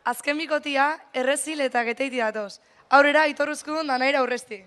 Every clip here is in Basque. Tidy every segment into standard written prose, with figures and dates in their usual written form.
azken bikotia, Errezil eta Geteiti datoz. Aurrera, Aitorruzkun Danaira Urresti.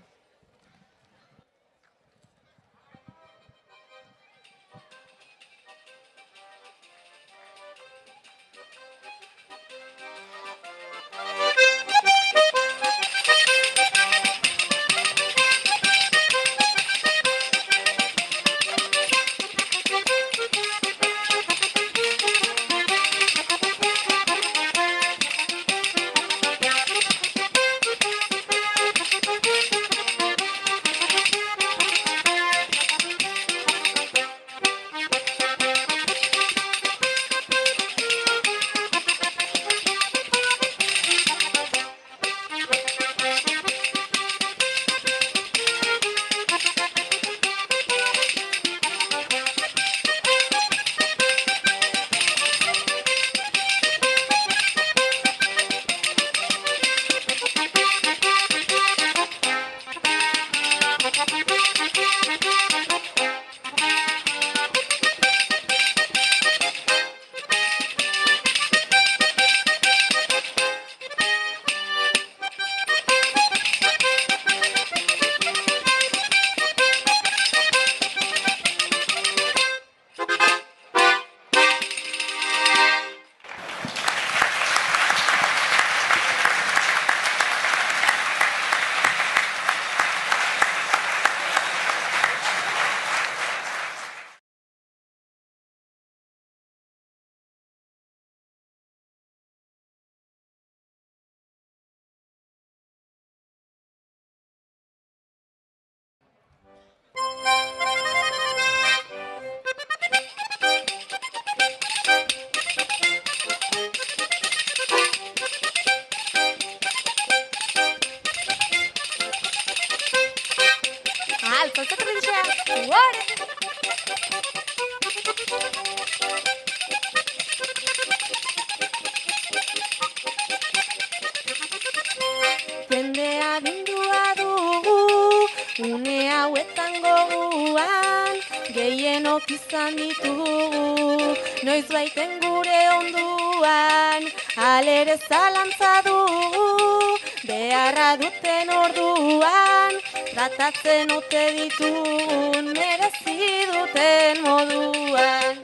Jendea bindua dugu, une hauetan goguan, gehienok izan ditugu, noiz baiten gure onduan, alere zalantza dugu, beharra duten orduan, tratatzen ote ditun, merezi duten moduan.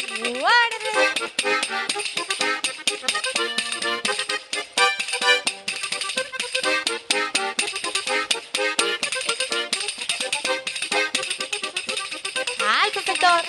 ¡Alto sector!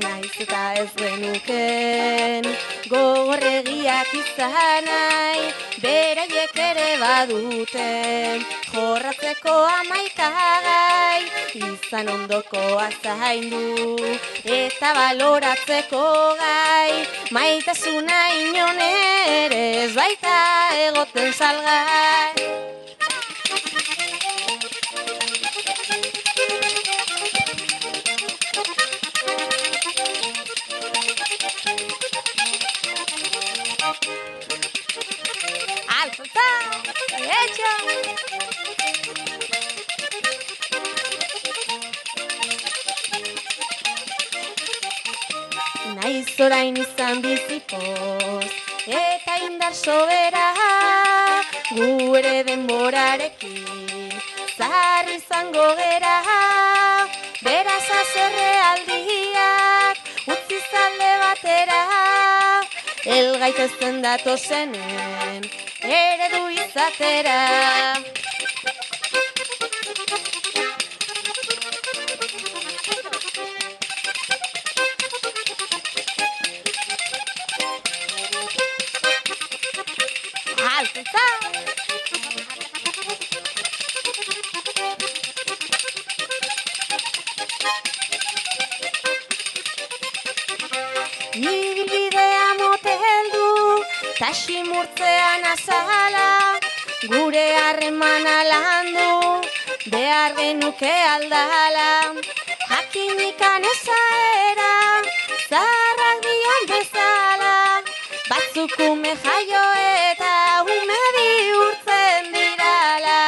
Naiz eta ez genuken gogorregiak izan nahi, beraiek ere baduten jorratzeko 11 gai, izan ondokoa zaindu eta baloratzeko gai, maitasuna inon ere ez baita egoten salgai. ¡Alza! ¡Hecho! Naiz orain izan bizipoz eta indar sobera, gu ere denborarekin zahar izango gera, beraz haserre aldiak utzi zalde batera, elgaitezen datozenen eredu izatera. ¡Alza! Ibilbidea moteldu, taximurtzean azala, gure harremana landu, behar genuke aldala. Jakinikan ezaera, zaharrak dian bezala, batzuk ume jaio eta ume bihurtzen dirala.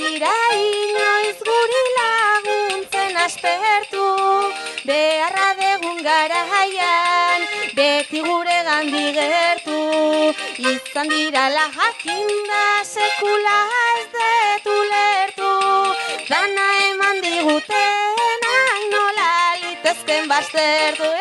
dira inoiz guri laguntzen aspertu, beharra degun garaian, beti gure gandi gertu, izan dirala jakinda sekula ez detu lertu, dana eman diguten, nola litezken baztertu,